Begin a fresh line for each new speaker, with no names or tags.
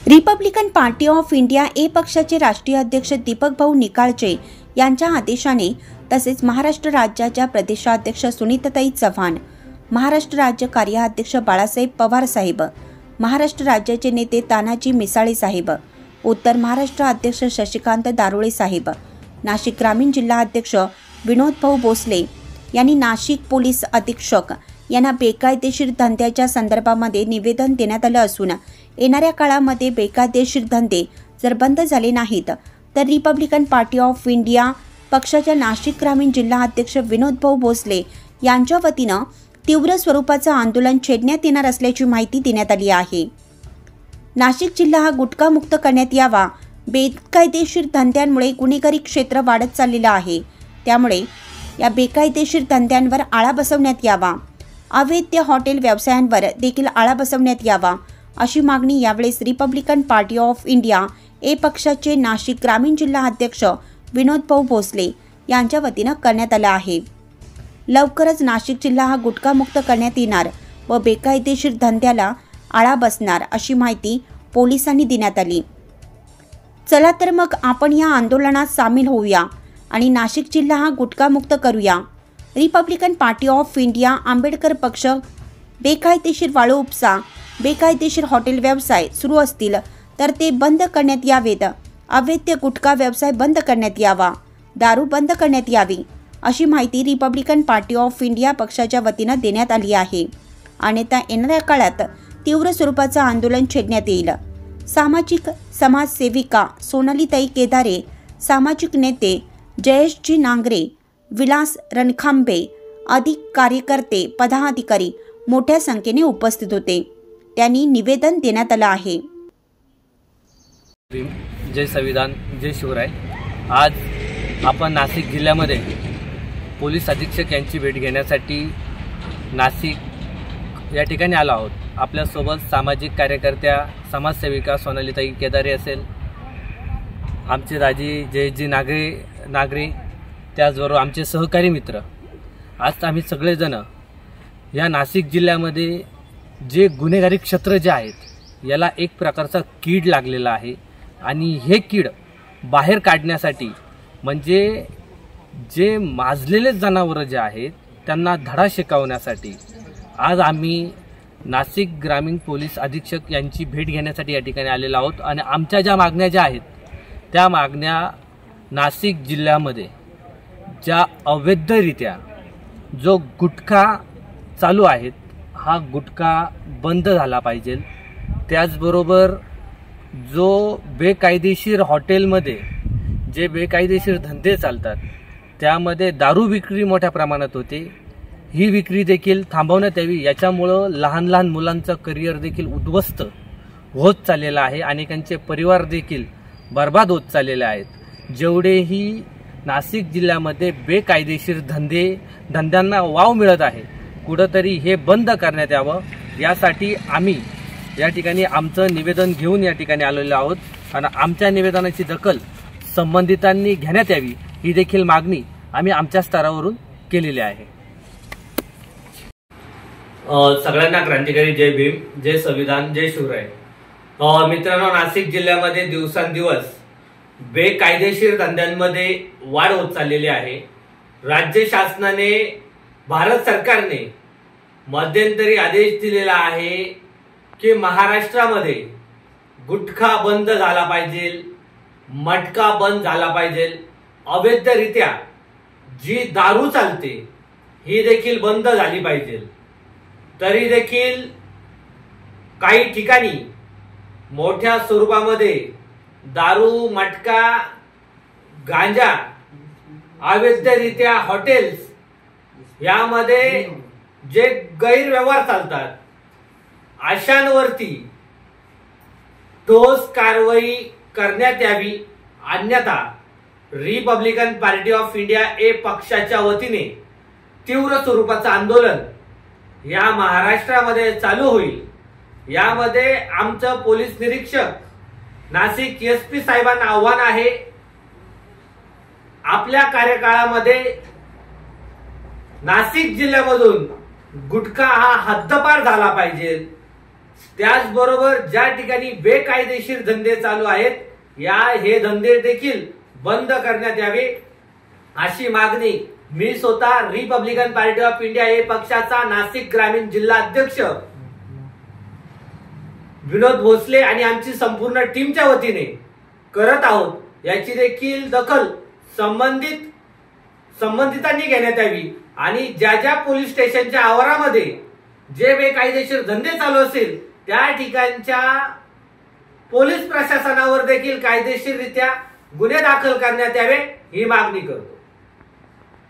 Republican party of India ए पक्षाचे राष्ट्रीय अध्यक्ष दीपक भाऊ निकाळजे यांच्या आदेशाने तसेच महाराष्ट्र राज्याच्या प्रदेशाध्यक्ष सुनीताताई चव्हाण, महाराष्ट्र राज्य कार्याध्यक्ष बाळासाहेब पवार साहेब, महाराष्ट्र राज्याचे नेते तानाजी मिसाळे साहेब, उत्तर महाराष्ट्र अध्यक्ष शशिकांत दारुळे साहेब, नाशिक ग्रामीण जिल्हा अध्यक्ष विनोद भाऊ भोसले यांनी नाशिक पोलीस अधीक्षक यांना बेकायदेशीर धंद्याच्या संदर्भामध्ये निवेदन देण्यात आलं असून येणाऱ्या काळामध्ये बेकायदेशीर धंदे जर बंद झाले नाहीत तर रिपब्लिकन पार्टी ऑफ इंडिया पक्षाच्या नाशिक ग्रामीण जिल्हा अध्यक्ष विनोद भाऊ भोसले यांच्या वतीनं तीव्र स्वरूपाचं आंदोलन छेडण्यात येणार असल्याची माहिती देण्यात आली आहे। नाशिक जिल्हा हा गुटखा मुक्त करण्यात यावा। बेकायदेशीर धंद्यांमुळे गुन्हेगारी क्षेत्र वाढत चाललेलं आहे, त्यामुळे या बेकायदेशीर धंद्यांवर आळा बसवण्यात यावा। अवैध हॉटेल व्यवसायांवर देखील आळा बसवण्यात यावा अशी मागणी यावेळेस रिपब्लिकन पार्टी ऑफ इंडिया ए पक्षाचे नाशिक ग्रामीण जिल्हा अध्यक्ष विनोद भाऊ भोसले यांच्या वतीनं करण्यात आला आहे। लवकरच नाशिक जिल्हा हा गुटखा मुक्त करण्यात येणार व बेकायदेशीर धंद्याला आळा बसणार अशी माहिती पोलिसांनी देण्यात आली। चला तर मग आपण या आंदोलनात सामील होऊया आणि नाशिक जिल्हा हा गुटखा मुक्त करूया। Republican party of India Ambedkar पक्ष बेकायदेशीर वाळू उपसा, बेकायदेशीर हॉटेल व्यवसाय सुरू असतील तर ते बंद करण्यात यावेत। अवैध गुटखा व्यवसाय बंद करण्यात यावा, दारू बंद करण्यात यावी अशी माहिती रिपब्लिकन पार्टी ऑफ इंडिया पक्षाच्या वतीनं देण्यात आली आहे। अन्यथा येणाऱ्या काळात तीव्र स्वरूपाचं आंदोलन छेडण्यात येईल। सामाजिक समाजसेविका सोनालीताई केदारे, सामाजिक नेते जयेशजी नांगरे, विलास रणखांबे आदी कार्यकर्ते पदाधिकारी मोठ्या संख्येने उपस्थित होते। त्यांनी निवेदन देण्यात आलं आहे।
जय संविधान, जय शिवराय। आज आपण नाशिक जिल्ह्यामध्ये पोलीस अधीक्षक यांची भेट घेण्यासाठी नाशिक या ठिकाणी आलो आहोत। आपल्यासोबत सामाजिक कार्यकर्त्या समाजसेविका सोनालीताई केदारे असेल, आमचे राजी जयजी नागरे, त्याचबरोबर आमचे सहकारी मित्र। आज आम्ही सगळेजण या नाशिक जिल्ह्यामध्ये जे गुन्हेगारी क्षेत्र जे आहेत याला एक प्रकारचा कीड लागलेला आहे आणि हे कीड बाहेर काढण्यासाठी म्हणजे जे माजलेले जनावरं जे आहेत त्यांना धडा शिकवण्यासाठी आज आम्ही नाशिक ग्रामीण पोलीस अधीक्षक यांची भेट घेण्यासाठी या ठिकाणी आलेलो आहोत। आणि आमच्या ज्या मागण्या ज्या आहेत त्या मागण्या नाशिक जिल्ह्यामध्ये ज्या अवैधरित्या जो गुटखा चालू आहेत हा गुटखा बंद झाला पाहिजे। त्याचबरोबर जो बेकायदेशीर हॉटेलमध्ये जे बेकायदेशीर धंदे चालतात त्यामध्ये दारू विक्री मोठ्या प्रमाणात होते, ही विक्री देखील थांबवण्यात यावी। याच्यामुळं लहान लहान मुलांचं करिअर देखील उद्ध्वस्त होत चाललेलं आहे, अनेकांचे परिवार देखील बर्बाद होत चाललेले आहेत। जेवढेही नाशिक जिल्ह्यामध्ये बेकायदेशीर धंद्यांना वाव मिळत आहे कुठंतरी हे बंद करण्यात यावं, यासाठी आम्ही या ठिकाणी आमचं निवेदन घेऊन या ठिकाणी आलेलो आहोत आणि आमच्या निवेदनाची दखल संबंधितांनी घेण्यात यावी ही देखील मागणी आम्ही आमच्या स्तरावरून केलेली आहे।
सगळ्यांना क्रांतिकारी जय भीम, जय संविधान, जय शिवराय। मित्रांनो, नाशिक जिल्ह्यामध्ये दिवसांदिवस बेकायदेशीर धंद्यांमध्ये वाढ होत चाललेली आहे। राज्य शासनाने, भारत सरकारने मध्यंतरी आदेश दिलेला आहे की महाराष्ट्रामध्ये गुटखा बंद झाला पाहिजे, मटका बंद झाला पाहिजे, अवैधरित्या जी दारू चालते ही देखील बंद झाली पाहिजे। तरी देखील काही ठिकाणी मोठ्या स्वरूपामध्ये दारू, मटका, गांजा, अवैधरित्या हॉटेल्स यामध्ये जे गैरव्यवहार चालतात अशांवरती ठोस कारवाई करण्यात यावी। अन्यथा रिपब्लिकन पार्टी ऑफ इंडिया ए पक्षाच्या वतीने तीव्र स्वरूपाचं आंदोलन या महाराष्ट्रामध्ये चालू होईल। यामध्ये आमचं पोलीस निरीक्षक नाशिक एसपी साहेबांना आव्हान आहे, आपल्या कार्यकाळामध्ये नाशिक जिल्ह्यामधून गुटखा हा हद्दपार झाला पाहिजे। त्याचबरोबर ज्या ठिकाणी बेकायदेशीर धंदे चालू आहेत हे धंदे देखील बंद करण्यात यावे अशी मागणी मी स्वतः रिपब्लिकन पार्टी ऑफ इंडिया या पक्षाचा नाशिक ग्रामीण जिल्हा अध्यक्ष विनोद भोसले आणि आमची संपूर्ण टीमच्या वतीने करत आहोत. याची देखील दखल संबंधितांनी घेण्यात यावी आणि ज्या पोलीस स्टेशनच्या आवारामध्ये जे बेकायदेशीर धंदे चालू असेल त्या ठिकाणच्या पोलीस प्रशासनावर देखील कायदेशीररित्या गुन्हे दाखल करण्यात यावे ही मागणी करतो.